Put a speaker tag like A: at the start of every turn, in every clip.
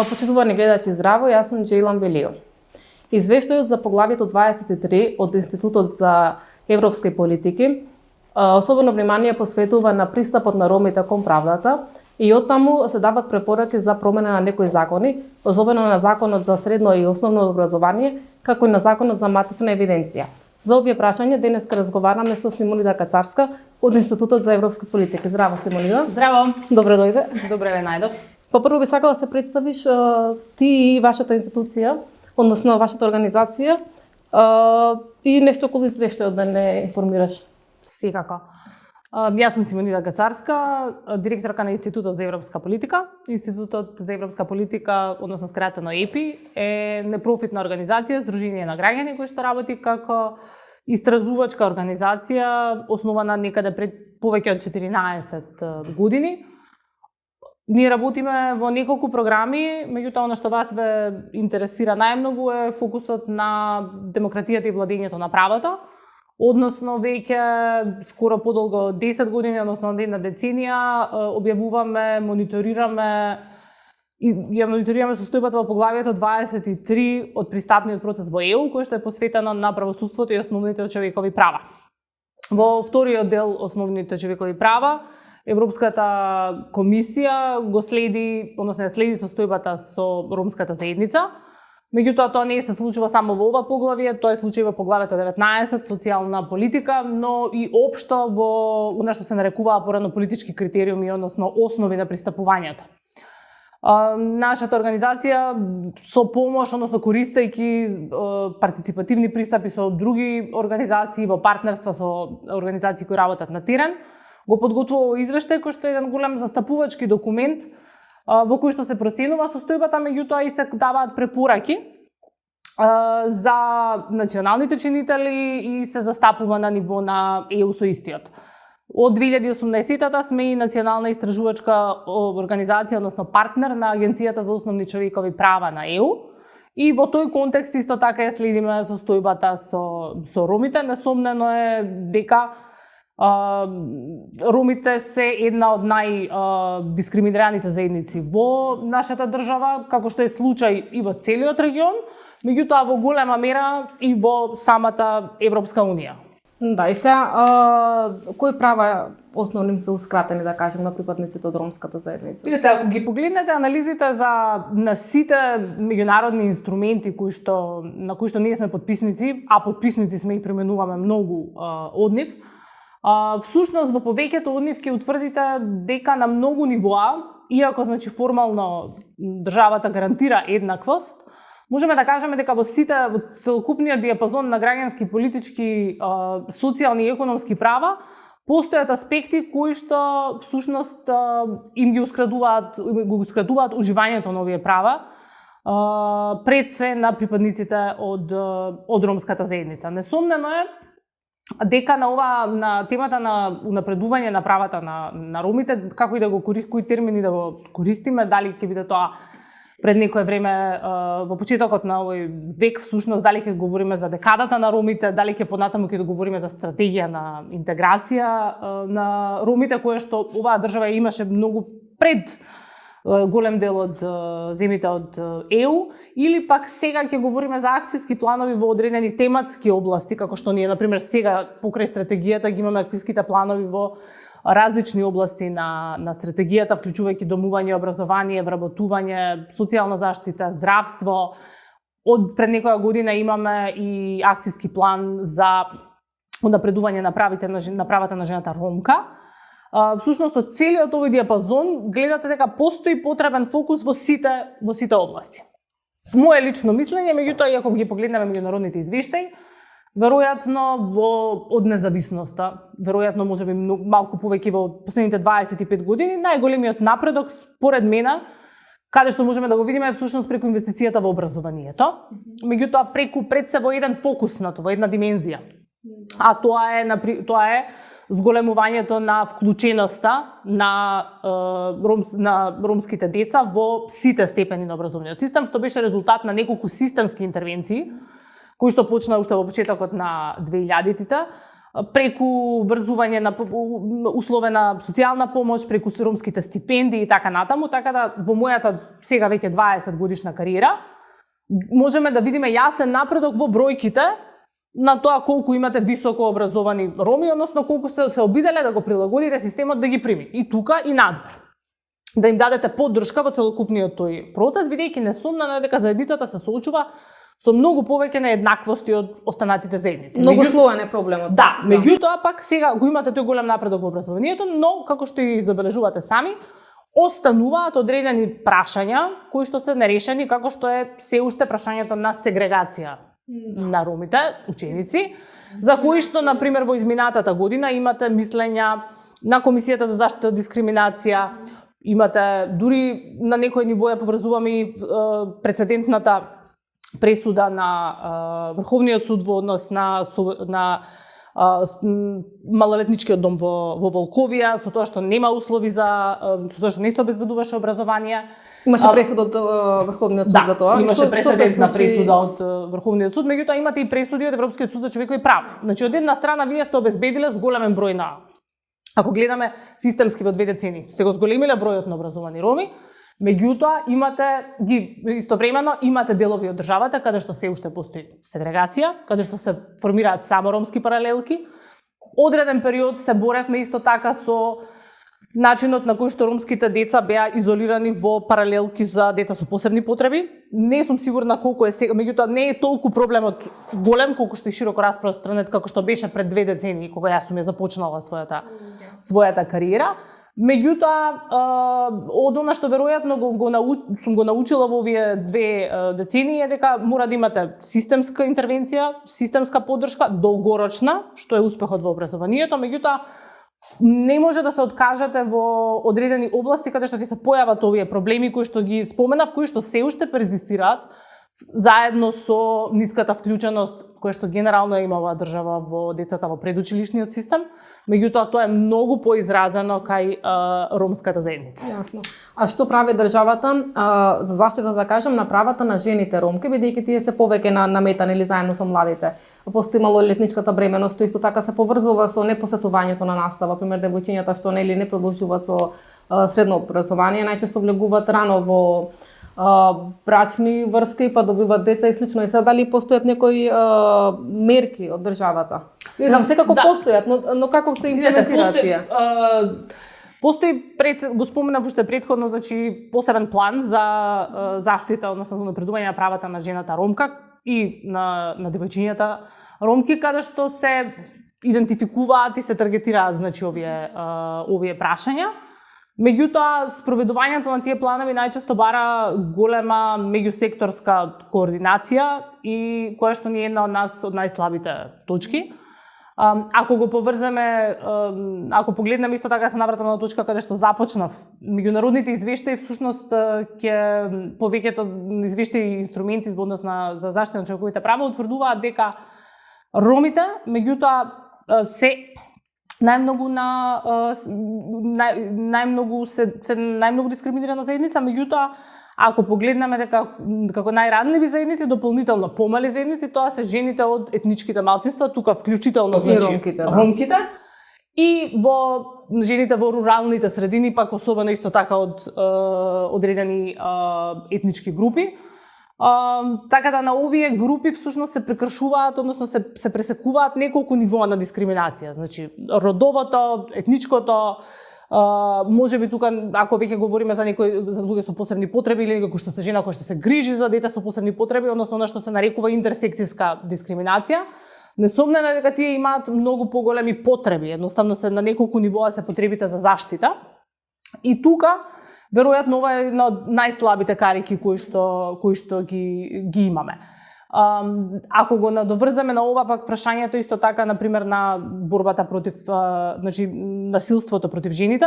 A: Почитувани гледачи, здраво, јас сум Джейлан Велио. Извештајот за поглавието 23 од Институтот за европски политики особено внимание посветува на пристапот на ромите кон правдата и оттаму се дават препораки за промена на некои закони, особено на Законот за средно и основно образование, како и на Законот за матична евиденција. За овие прашања денеска разговараме со Симонида Кацарска од Институтот за европски политики. Здраво, Симонида.
B: Здраво.
A: Добре дојде.
B: Добре ве најдов.
A: Прво би сакала да се представиш ти и вашата институција, односно вашата организација, и нешто околу извештајот да не информираш.
B: Секако. Јас сум Симонида Кацарска, директорка на Институтот за европска политика. Институтот за европска политика, односно скратено ЕПИ, е непрофитна организација, здружение на граѓани кој што работи како истражувачка организација, основана некаде пред повеќе од 14 години. Ние работиме во неколку програми, меѓутоа она што вас ве интересира најмногу е фокусот на демократијата и владењето на правото. Односно, веќе скоро подолго 10 години, односно една деценија, објавуваме, мониторираме состојбата во поглавието 23 од пристапниот процес во ЕУ, кој што е посветено на правосудството и основните човекови права. Во вториот дел основните човекови права, Европската комисија го следи, односно ја следи состојбата со ромската заедница. Меѓутоа, тоа не се случува само во ова поглавие, тоа е случај во поглавието 19, социјална политика, но и општо во она што се нарекуваа порано политички критериуми, односно основи на пристапувањето. Нашата организација со помош, односно користејќи партиципативни пристапи со други организации, во партнерства со организации кои работат на терен, го подготвува извештај кој што е еден голем застапувачки документ во кој што се проценува состојбата, меѓутоа и се даваат препораки за националните чинители и се застапува на ниво на ЕУ со истиот. Од 2018-та сме и национална истражувачка организација, односно партнер на Агенцијата за основни човекови права на ЕУ. И во тој контекст исто така ја следиме состојбата со ромите. Несомнено е дека ромите се една од најдискриминираните заедници во нашата држава, како што е случај и во целиот регион, меѓутоа во голема мера и во самата Европска Унија.
A: Да, и сега, кои права основни се ускратени, да кажем, на припадниците од ромската заедница?
B: Видете, ако ги погледнете анализите на сите меѓународни инструменти на кои што ние сме подписници, а подписници сме и применуваме многу од нив, всушност во повеќето од нив ќе утврдите дека на многу нивоа, иако значи формално државата гарантира еднаквост, можеме да кажеме дека во целокупниот диапазон на граѓански, политички, социјални и економски права постојат аспекти кои што всушност им го ускрадуваат уживањето на овие права пред се на припадниците од ромската заедница. Несомнено е дека на темата на унапредување на правата на ромите, како и да го кои термини да го користиме, дали ќе биде тоа пред некое време во почетокот на овој век, всушност дали ќе говориме за декадата на ромите, дали ќе понатаму ќе говориме за стратегија на интеграција на ромите, која што оваа држава имаше многу пред голем дел од земјите од ЕУ, или пак сега ќе говориме за акцијски планови во одредени тематски области, како што ние, например, сега покрај стратегијата ги имаме акцијските планови во различни области на стратегијата, вклучувајќи домување, образование, вработување, социјална заштита, здравство. Од пред некоја година имаме и акцијски план за унапредување на правата на жената ромка. Всушност, од целиот овој диапазон гледате дека постои потребен фокус во сите области. Моje лично мислење, меѓутоа, и ако ги погледнеме меѓународните извештаи, веројатно од независноста, веројатно можеби малку повеќе во последните 25 години, најголемиот напредок според мене, каде што можеме да го видиме, е всушност преку инвестицијата во образованието, меѓутоа пред се во еден фокус на тоа, во една димензија. А тоа е зголемувањето на вклученоста на ромските деца во сите степени на образовниот систем, што беше резултат на неколку системски интервенции, кои што почна уште во почетокот на 2000-тите, преку врзување на условена социјална помош, преку ромските стипендии и така натаму, така да во мојата сега веќе 20 годишна кариера можеме да видиме јасен напредок во бројките на тоа колку имате високо образовани роми, односно колку сте се обиделе да го прилагодите системот да ги прими и тука и надвор. Да им дадете поддршка во целокупниот тој процес, бидејќи несомнено дека заедницата се соочува со многу повеќе нееднаквости од останатите заедници.
A: Многу сложен е проблемот.
B: Да, меѓутоа пак сега го имате тој голем напредок во образованието, но како што и забележувате сами, остануваат одредени прашања кои што се нерешени, како што е се уште прашањето на сегрегација на ромите, ученици, за кои што, например, во изминатата година имате мислења на Комисијата за заштита од дискриминација, имате дури на некој ниво ја поврзуваме и прецедентната пресуда на Врховниот суд во однос на малолетничкиот дом во Волковија, со тоа што нема услови со тоа што не се обезбедуваше образование.
A: Имаше пресуда од Врховниот суд за тоа.
B: Имаше прецедентна пресуда од Врховниот суд, меѓутоа имате и пресуди од Европскиот суд за човекови права. Значи, од една страна вие сте обезбедиле зголемен број на, ако гледаме системски во 2 децени, сте го зголемиле бројот на образовани роми, меѓутоа истовремено имате делови од државата каде што се уште постои сегрегација, каде што се формираат само ромски паралелки. Одреден период се боревме исто така со начинот на кој што ромските деца беа изолирани во паралелки за деца со посебни потреби. Не сум сигурна колку е сега, меѓутоа не е толку проблемот голем колку што е широко распространет како што беше пред 2 децении кога јас сум ја започнала својата кариера. Меѓутоа, од она што веројатно сум го научила во овие 2 децении е дека мора да имате системска интервенција, системска поддршка, долгорочна, што е успехот во образованието, меѓутоа не може да се откажете во одредени области каде што ќе се појават овие проблеми кои што ги споменав, кои што се уште перзистираат заедно со ниската вклученост која што генерално има оваа држава во децата во предучилишниот систем, меѓутоа тоа е многу поизразено кај ромската заедница.
A: Јасно. А што прави државата за заштита, да кажам, на правата на жените ромки, бидејќи тие се повеќе наметани или заедно со младите? Постои малолетничката бременост, што исто така се поврзува со непосетувањето на настава, пример девојчињата што не продолжуваат со средно образование, најчесто влегуваат рано во брачни врски, па добиваат деца и слично. И сега дали постојат некои мерки од државата? Не знам, секако постојат, но како се имплементираат тие?
B: Постои, го споменав уште претходно, значи посебен план за заштита, односно за напредување на правата на жената ромка и на девојчињата ромки, каде што се идентификуваат и се таргетираат, значи, овие прашања. Меѓутоа, спроведувањето на тие планови најчесто бара голема меѓусекторска координација и која што ни е една од најслабите точки. Ако го поврземе, ако погледнеме исто така се навратам на точка каде што започнав, меѓународните извештаи всушност ќе повеќето извештаи и инструменти во однос за заштита на човековите права утврдуваат дека ромите, меѓутоа се најмногу дискриминирана заедница, меѓутоа ако погледнеме дека како најранливи заедници, дополнително помали заедници, тоа се жените од етничките малцинства, тука вклучително значи ромките, и во жените во руралните средини, пак особено исто така од одредени етнички групи. Така да на овие групи всушност се прекршуваат, односно се пресекуваат неколку нивоа на дискриминација. Значи, родовото, етничкото, можеби тука, ако веќе говориме за луѓе со посебни потреби или некој што се жена која што се грижи за дете со посебни потреби, односно она што се нарекува интерсекцијска дискриминација, несомнено дека тие имаат многу поголеми потреби, едноставно се на неколку нивоа се потребите за заштита. И тука веројатно ова е една од најслабите карики кои што ги имаме. Ако го надоврземе на ова пак прашањето исто така, например, на борбата против значи насилството против жените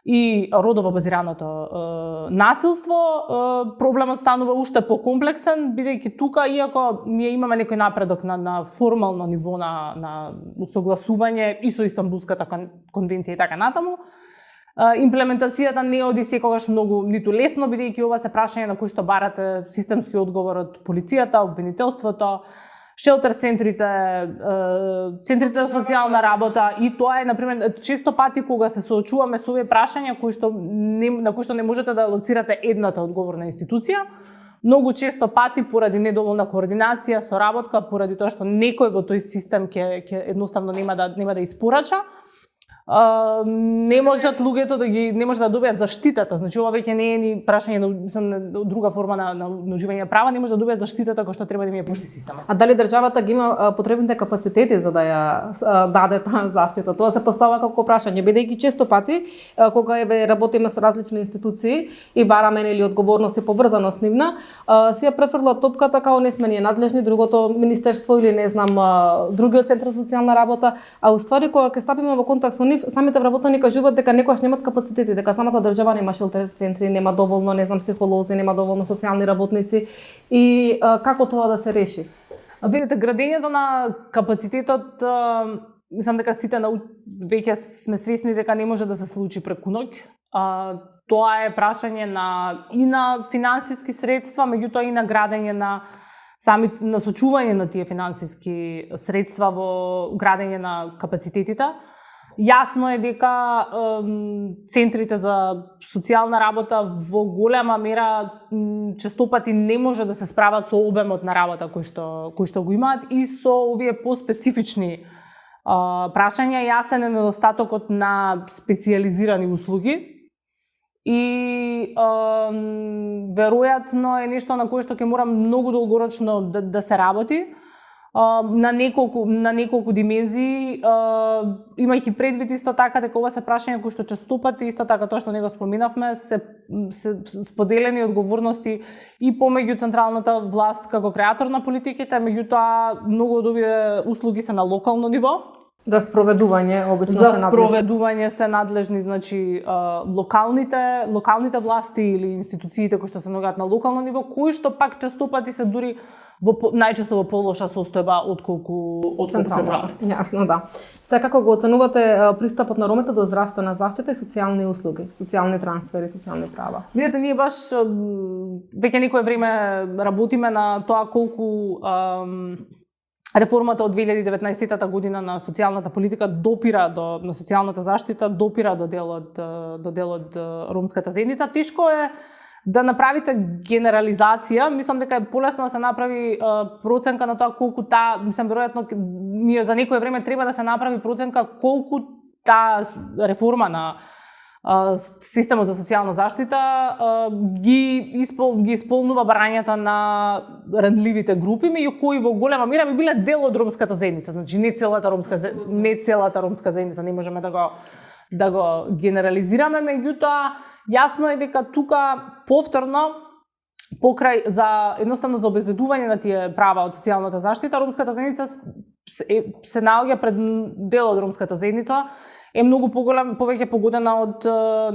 B: и родово базираното насилство, проблемот станува уште покомплексен, бидејќи тука, иако ние имаме некој напредок на формално ниво на согласување и со Истанбулската конвенција и така натаму, имплементацијата не оди секогаш многу ниту лесно, бидејќи ова се прашање на кои што барате системски одговор од полицијата, обвинителството, шелтер центрите, центрите за социјална работа, и тоа е, например, често пати кога се соочуваме со овие прашања на кои што не можете да лоцирате едната одговорна институција, многу често пати поради недоволна координација, соработка, поради тоа што некој во тој систем ќе едноставно нема да испорача, не можат луѓето не може да добијат заштитата. Значи ова веќе не е ни прашање на друга форма на уживање права, не може да добијат заштитата која што треба да им ја пушти системот.
A: А дали државата ги има потребните капацитети за да ја даде таа заштита? Тоа се поставува како прашање, бидејќи често пати кога работиме со различни институции и бараме нели одговорност и поврзаност нивна, си ја префрлат топката како не сме ние надлежни, другото министерство или не знам другиот центар за социјална работа, а уствари кога ќе стапиме во контакт со нив, самите вработени кажуваат дека некогаш немаат капацитети, дека самата држава нема шелтер центри, нема доволно, не знам, психолози, нема доволно социјални работници, и како тоа да се реши?
B: Видите, градењето на капацитетот, мислам дека сите веќе сме свесни дека не може да се случи преку ноќ. Тоа е прашање и на финансиски средства, меѓутоа и на градење на сочување на тие финансиски средства во градење на капацитетите. Јасно е дека центрите за социјална работа во голема мера честопати не може да се справат со обемот на работа кој што го имаат, и со овие поспецифични прашања јасен е недостатокот на специјализирани услуги, и веројатно е нешто на кое што ќе мора многу долгорочно да се работи на неколку димензии, имајќи предвид исто така дека ова се прашања кои што честопати, исто така тоа што не го споменавме, се споделени одговорности и помеѓу централната власт како креатор на политиките, меѓутоа многу од овие услуги се на локално ниво.
A: За спроведување се надлежни, значи локалните власти или институциите кои што се наоѓаат на локално ниво, кои што пак честопати се дури најчесто во полоша состојба отколку централна. Јасно, да. Секако го оценувате пристапот на ромите до здравствена заштита и социјални услуги, социјални трансфери, социјални права?
B: Видете, ние баш веќе некое време работиме на тоа колку реформата од 2019 година на социјалната политика допира на социјалната заштита, допира до делот ромската заедница. Тешко е да направите генерализација. Мислам дека е полесно да се направи проценка на тоа колку веројатно ние за некое време треба да се направи проценка колку таа реформа на системот за социјална заштита ги исполнува барањата на рандливите групи, меѓу кои во голема мера би биле дел од ромската заедница. Значи не целата ромска заедница, не можеме да го генерализираме, меѓутоа јасно е дека тука повторно покрај едноставно за обезбедување на тие права од социјалната заштита, ромската заедница се наоѓа пред дел од ромската заедница е многу повеќе погодена од,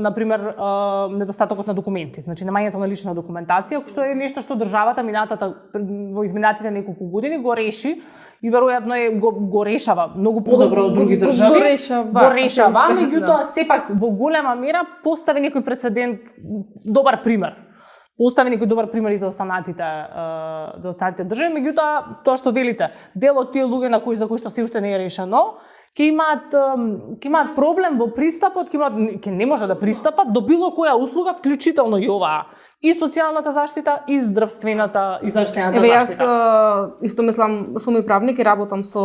B: например, недостатокот на документи, значи немањето на лична документација, што е нешто што државата во изминатите неколку години го реши и веројатно го решава многу подобро од други држави. Го решава, меѓутоа сепак во голема мера постави некој прецедент, добар пример. Постави некој добар пример и за останатите држави, меѓутоа тоа што велите, дел од тие луѓе за кои што се уште не е решено, ќе имаат проблем во пристапот, ќе не може да пристапат до било која услуга, вклучително и оваа, и социјалната заштита, и здравствената заштита.
A: Јас исто мислам, сум и правник и работам со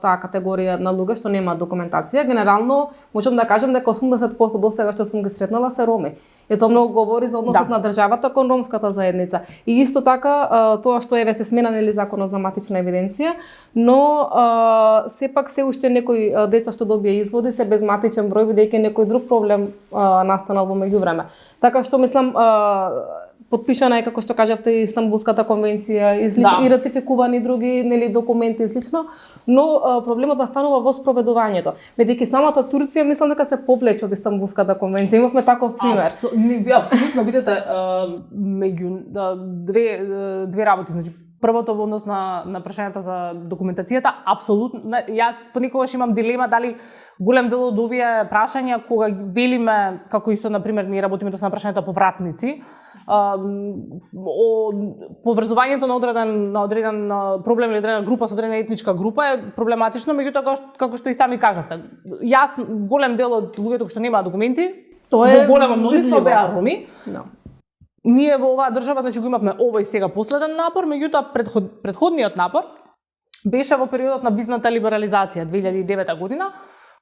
A: таа категорија на луѓе што немаат документација. Генерално можам да кажам дека 80% до сега што сум ги сретнала се роми. И тоа многу говори за односот на државата кон ромската заедница. И исто така тоа што се смена нели законот за матична евиденција, но сепак се уште некои деца што добија изводи се без матичен број, бидејќи некој друг проблем настанал во меѓувреме. Така што мислам потпишана е, како што кажавте, и Истанбулската конвенција и ратификувани други нели документи и слично, но проблемот настанува во спроведувањето. Бидејќи самата Турција мислам дека се повлече од Истанбулската конвенција. Имавме таков пример.
B: Апсолутно, видите, меѓу две работи, значи првото во однос на прашањата за документацијата, апсолутно, јас понекогаш имам дилема дали голем дел од овие прашања кога велиме, како и со, например, ние работиме тоа на прашањата повратници, поврзувањето на одреден проблем или одредена група со одредена етничка група е проблематично, меѓутоа како што и сами кажавте, голем дел од луѓето кои што немаат документи,
A: тоа е
B: големо мнозинство беа роми.
A: Да.
B: Ние во оваа држава, значи го имавме овој сега последен напор, меѓутоа предходниот напор беше во периодот на визната либерализација 2009 година,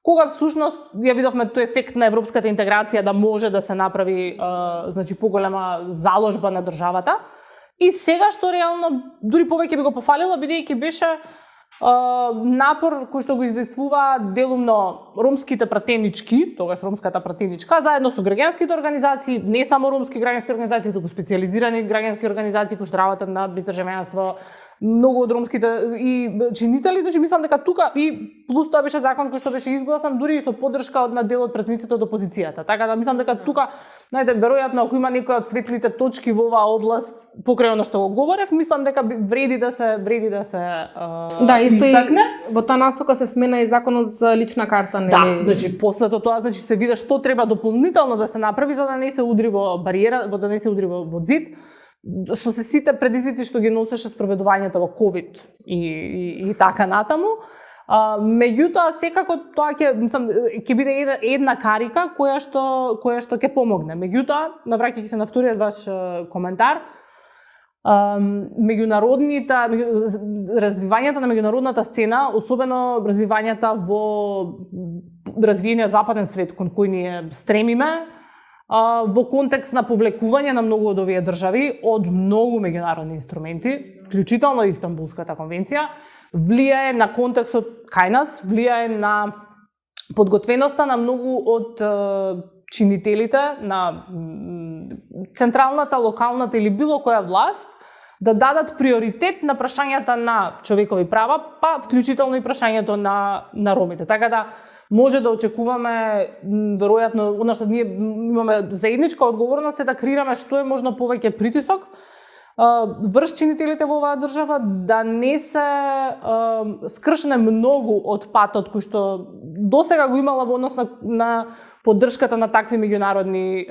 B: кога всушност ја видовме тој ефект на европската интеграција да може да се направи значи поголема заложба на државата. И сега што реално дури повеќе би го пофалила, бидејќи беше напор кој што го издействува делумно ромските пратенички, тогаш ромската пратеничка, заедно со граѓанските организации, не само ромски граѓански организации, туку специјализирани граѓански организации кои што работат на бездржавјанство, многу од ромските и чинители, значи мислам дека тука и плюс тоа беше закон кој што беше изгласан дури и со поддршка од на дел од претниците од опозицијата. Така да мислам дека тука, знаете, веројатно ако има некој од светлите точки во оваа област покрај она што го говорев, мислам дека вреди да се
A: да, исто
B: истакне.
A: И во таа насока се смена и законот за лична карта, нели?
B: Да, значи после тоа значи се види што треба дополнително да се направи за да не се удри во бариера, да не се удри во зид. Со сите предизвици што ги носеше спроведувањето во ковид и така натаму. Меѓутоа секако тоа ќе биде една карика која што ќе помогне. Меѓутоа, навраќајќи се на вториот ваш коментар, развивањето на меѓународната сцена, особено развивањата во развиениот западен свет кон кој ние стремиме, во контекст на повлекување на многу од овие држави од многу меѓународни инструменти, вклучително и Истанбулската конвенција, влијае на контекстот кај нас, влијае на подготвеноста на многу од чинителите на централната, локалната или било која власт да дадат приоритет на прашањата на човекови права, па вклучително и прашањето на ромите. Така да може да очекуваме, веројатно, она што ние имаме заедничка одговорност е да креираме што е можно повеќе притисок врз чинителите во оваа држава, да не се скршне многу од патот кој што досега го имала во однос на поддршката на такви меѓународни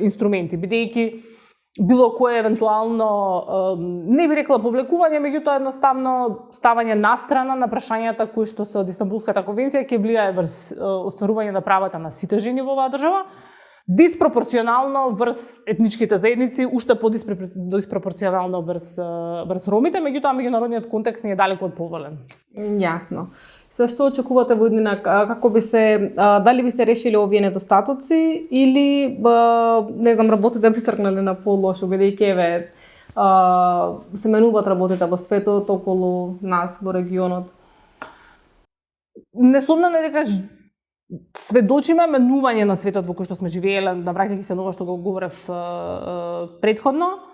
B: инструменти, бидејќи било кое евентуално не би рекла повлекување, меѓутоа едноставно ставање настрана на прашањата кои што се од Истанбулската конвенција ќе влијае врз остварување на правата на сите жени во оваа држава, диспропорционално врз етничките заедници, уште подиспропорционално врз ромите, меѓутоа меѓународниот контекст не е далеку од поволен.
A: Јасно. Се што очекувате во иднина, како би се дали би се решили овие недостатоци или не знам, работите би тргнале на полошо, бидејќи еве се менуваат работите во светот околу нас во регионот?
B: Несомнено дека сведочиме менување на светот во кој што сме живееле, навраќајќи се на ова што го говорев претходно.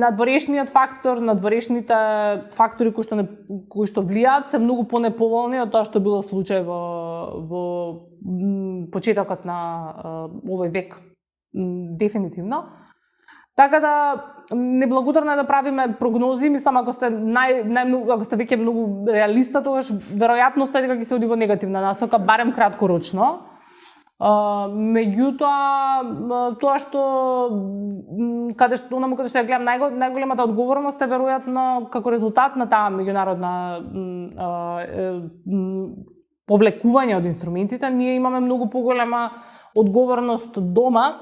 B: Надворешниот фактор, надворешните фактори кои што влијаат се многу понеповолни од тоа што било случај во почетокот на овој век, дефинитивно. Така да неблагодарно е да правиме прогнози, мислам ако сте ако сте веќе многу реалиста, тогаш веројатноста е дека ќе се оди во негативна насока, барем краткорочно. Меѓутоа тоа што каде што ја гледам најголемата одговорност е веројатно како резултат на таа меѓународна повлекување од инструментите, ние имаме многу поголема одговорност дома,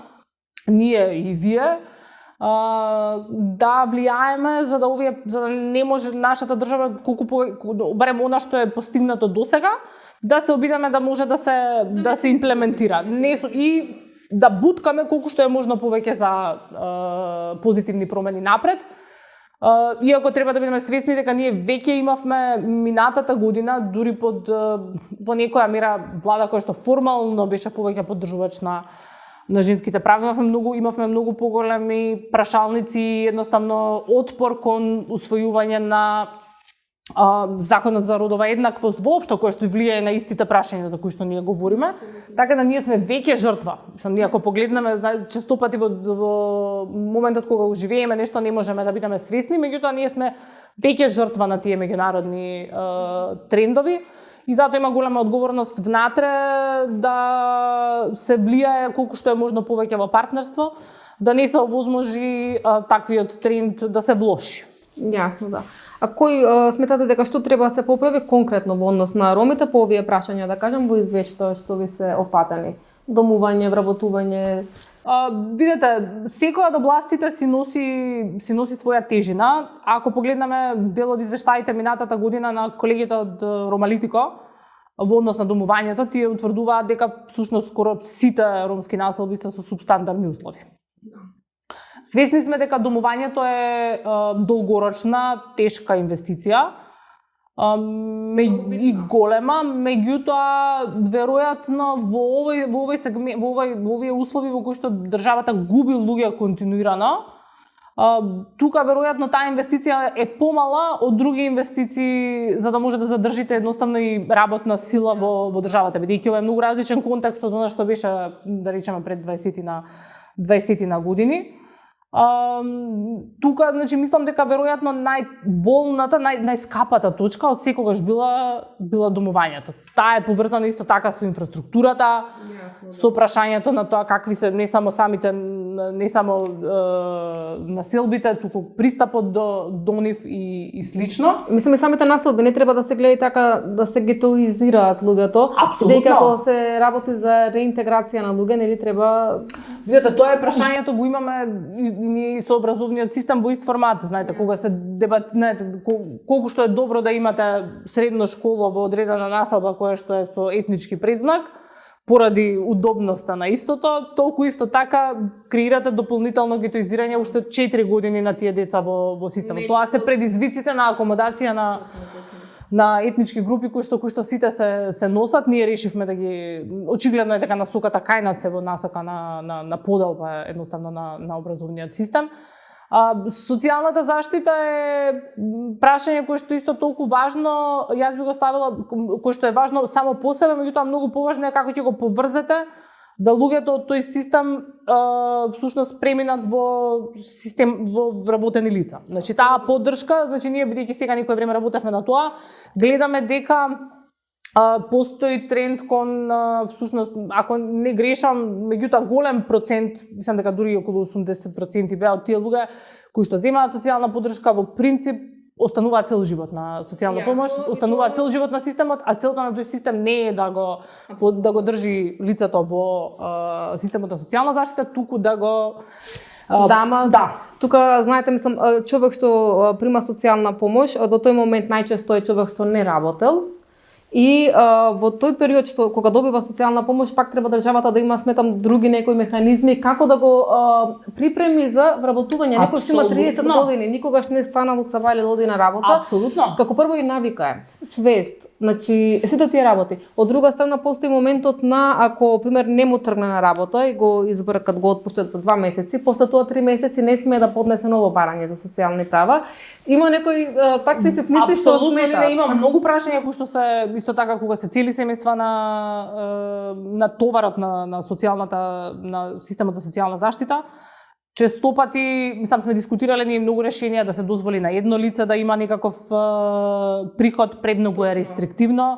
B: ние и вие, да влијаеме за да не може нашата држава барем она што е постигнато досега да се обидеме да може да се имплементира. И да буткаме колку што е можно повеќе за позитивни промени напред. Иако треба да бидеме свесни дека ние веќе имавме минатата година, дури во некоја мера влада која што формално беше повеќе поддржувач на женските права, имавме многу поголеми прашалници, едноставно отпор кон усвојување на законот за родова еднаквост воопшто, кој што влијае на истите прашања за кои што ние говориме. Така да ние сме веќе жртва. Ние ако погледнеме честопати во моментот кога живееме нешто не можеме да бидеме свесни, меѓутоа ние сме веќе жртва на тие меѓународни трендови. И затоа има голема одговорност внатре да се влијае колку што е можно повеќе во партнерство, да не се овозможи таквиот тренд да се влоши.
A: Јасно, да. А кој сметате дека што треба да се поправи конкретно во однос на ромите по овие прашања, да кажам, во извештајот што ви се опатени? Домување, вработување?
B: Видете, секоја од областите си носи своја тежина. Ако погледнеме дел од извештаите минатата година на колегите од Ромалитико во однос на домувањето, тие утврдуваат дека всушност скоро сите ромски населби се со субстандарни услови. Свесни сме дека домувањето е долгорочна, тешка инвестиција и голема, меѓутоа веројатно во овие услови во кои што државата губи луѓе континуирано, тука веројатно таа инвестиција е помала од други инвестиции за да може да задржите едноставно и работна сила во државата, бидејќи ова е многу различен контекст од она што беше, да речеме, пред 20 години. Тука, значи, мислам дека веројатно најболната, најскапата точка од секогаш била домувањето. Таа е поврзана исто така со инфраструктурата, со прашањето на тоа какви се не само населбите, туку пристапот до нив и слично.
A: Мислам и самите населби не треба да се гледа така да се гетоизираат луѓето, бидејќи ако се работи за реинтеграција на луѓе, нели треба.
B: Видете, тоа е прашањето, го имаме и со образовниот систем во ист формат, знаете, кога се знаете, колку што е добро да имате средно школа во одредена населба која што е со етнички предзнак, поради удобноста на истото, толку исто така креирате дополнително гетоизирање уште 4 години на тие деца во системот. Тоа се предизвиците на акомодација на етнички групи кои што сите се носат. Ние решивме да ги, очигледно е дека насоката кај нас е во насока на поделба едноставно на образовниот систем. Социјалната заштита е прашање кое што исто толку важно, јас би го ставила, кое што е важно само по себе, меѓутоа многу поважно е како ќе го поврзете да луѓето од тој систем всушност преминат во вработени лица. Значи таа поддршка, значи ние бидејќи сега некој време работевме на тоа, гледаме дека постои тренд кон всушност, ако не грешам, меѓутоа голем процент, мислам дека дури околу 80% беа од тие луѓе кои што земаат социјална поддршка во принцип остануваат цел живот на социјална помош, остануваат цел живот на системот, а целта на тој систем не е да го држи лицето во системот на социјална заштита, туку да го
A: Тука, знаете, мислам, човек што прима социјална помош, до тој момент најчесто е човек што не работел. И во тој период што кога добива социјална помош, пак треба државата да има, сметам, други некои механизми како да го припреми за вработување. Некој што има 30 години, никогаш не станал од саба или оди на работа.
B: Апсолутно.
A: Како прво и навика свест, значи сите тие работи. Од друга страна постои моментот на ако пример не му тргне на работа и го избркат, го отпуштат за 2 месеци, после тоа 3 месеци не смее да поднесе ново барање за социјални права. Има некои такви ситници што смета.
B: Не, има многу прашања кои што се исто така кога се цели семејства на товарот на социјалната на системот за социјална заштита. Честопати, мислам, сме дискутирале ние многу решенија да се дозволи на едно лице да има некаков приход, премногу е рестриктивно.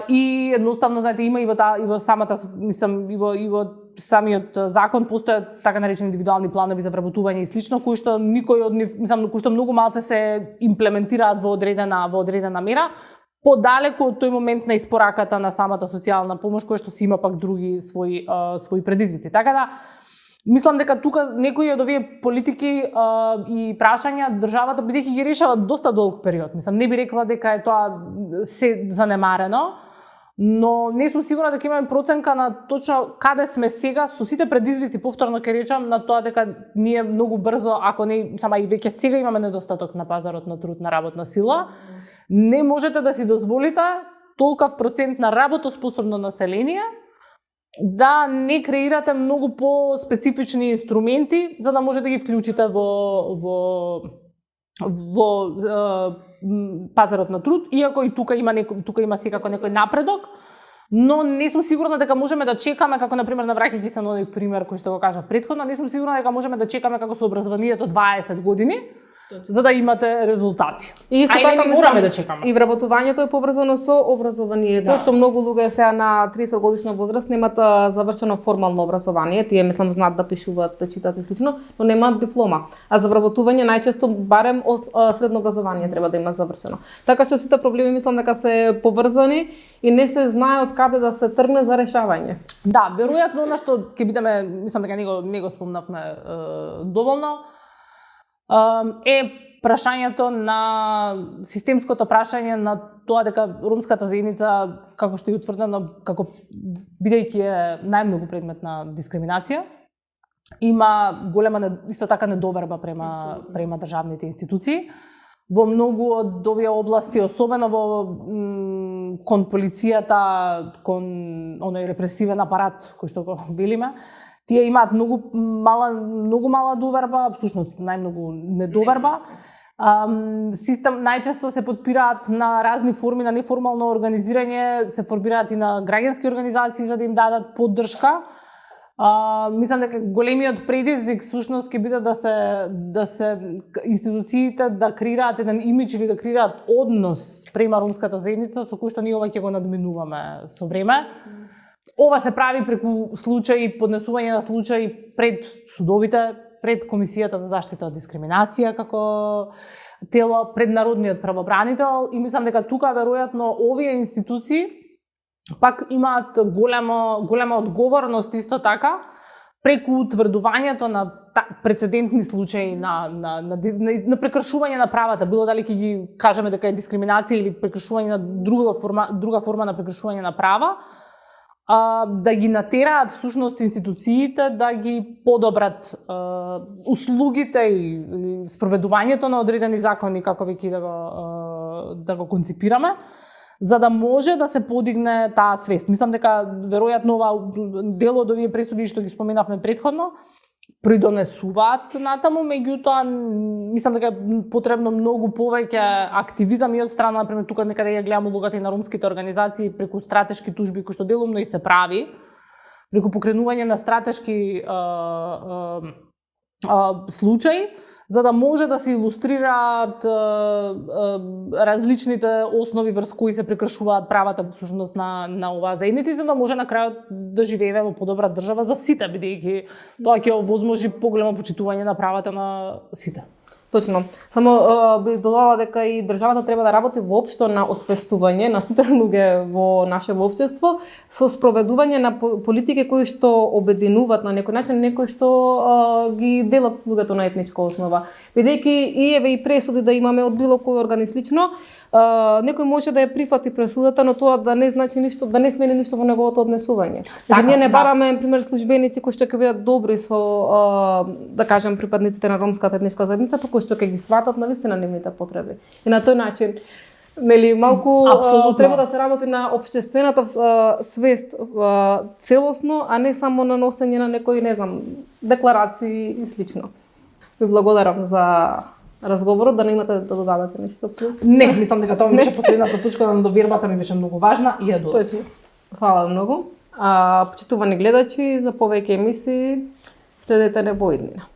B: И едноставно, знаете, има и во самата, мислам, и во самиот закон постојат така наречени индивидуални планови за вработување и слично, кои што никој од нив, мислам, кои што многу малце се имплементираат во одредена мера, подалеку од тој момент на испораката на самата социјална помош, која што си има пак други своји предизвици. Така да, мислам дека тука некои од овие политики и прашања државата бидејќи ги решава доста долг период. Мислам, не би рекла дека е тоа се занемарено, но не сум сигурна дека имаме проценка на точно каде сме сега со сите предизвици, повторно ќе речам, на тоа дека ние многу брзо, ако не сама и веќе сега имаме недостаток на пазарот на труд, на работна сила, не можете да си дозволите толков процент на работоспособно население да не креирате многу по-специфични инструменти за да може да ги вклучите во пазарот на труд, иако и тука има секако некој напредок, но не сум сигурна дека можеме да чекаме, како например навраќајќи се на оној пример кој што го кажав претходно, не сум сигурна дека можеме да чекаме како со образованието 20 години за да имате резултати.
A: И исто така
B: мораме да чекаме.
A: И вработувањето е поврзано со образованието, што многу луѓе сега на 30 годишна возраст немаат завршено формално образование, тие мислам знаат да пишуваат, да читаат и слично, но немаат диплома. А за вработување најчесто барем средно образование треба да има завршено. Така што сите проблеми мислам дека се поврзани и не се знае од каде да се тргне за решавање.
B: Да, веројатно она што ќе бидеме, мислам дека не го спомнавме доволно, е прашањето на системското прашање на тоа дека ромската заедница, како што е утврдено, како бидејќи е најмногу предмет на дискриминација, има голема исто така недоверба према државните институции. Во многу од овие области, особено кон полицијата, кон оној репресивен апарат кој што го велиме, тие имаат многу мала доверба, всушност најмногу недоверба. Систем најчесто се подпираат на разни форми на неформално организирање, се формираат и на граѓански организации за да им дадат поддршка. Мислам дека големиот предизвик всушност ќе биде да се институциите да креираат еден имидж или да креираат однос према ромската заедница со кој што ние ова ќе го надминуваме со време. Ова се прави преку случаи, поднесување на случаи пред судовите, пред Комисијата за заштита од дискриминација како тело, пред Народниот правобранител, и мислам дека тука веројатно овие институции пак имаат голема одговорност исто така преку утврдувањето на прецедентни случаи на прекршување на правата, било дали ќе ги кажеме дека е дискриминација или прекршување на друга форма на прекршување на права, да ги натераат всушност институциите да ги подобрат услугите и спроведувањето на одредени закони, како веќе да го концепираме, за да може да се подигне таа свест. Мислам дека веројатно ова дел од овие пресуди што ги споменавме претходно придонесуваат натаму, меѓутоа мислам дека е потребно многу повеќе активизам и од страна, например, тука некаде ја гледам улогата и на ромските организации преку стратешки тужби кои што делумно и се прави, преку покренување на стратешки случаи, за да може да се илустрираат различните основи врз кои се прекршуваат правата всушност на оваа заедница, за да може на крајот да живееме во подобра држава за сите, бидејќи тоа ќе овозможи поголемо почитување на правата на сите.
A: Точно. Само би додала дека и државата треба да работи воопшто на освестување на сите луѓе во нашето општество со спроведување на политики кои што обединуваат на некој начин, некои што ги делат луѓето на етничка основа. Бидејќи и еве и пресуди да имаме од било кој орган слично, некој може да ја прифати пресудата, но тоа да не значи ништо, да не смени ништо во неговото однесување. Така, ние не бараме, например, службеници кои што ќе бидат добри со, да кажем, припадниците на ромската етничка заедница, туку што ќе ги сватат навистина нивните потреби. И на тој начин, нели, малку треба да се работи на општествената свест целосно, а не само на носење на некои, не знам, декларации и слично. Ви благодарам за разговорот, да не имате да додадете нешто плюс.
B: Не, мислам дека тоа ми беше последната точка на довербата, ми беше многу важна и ја додав.
A: Точно. Фала многу. Почитувани гледачи, за повеќе емисии следете не во иднина.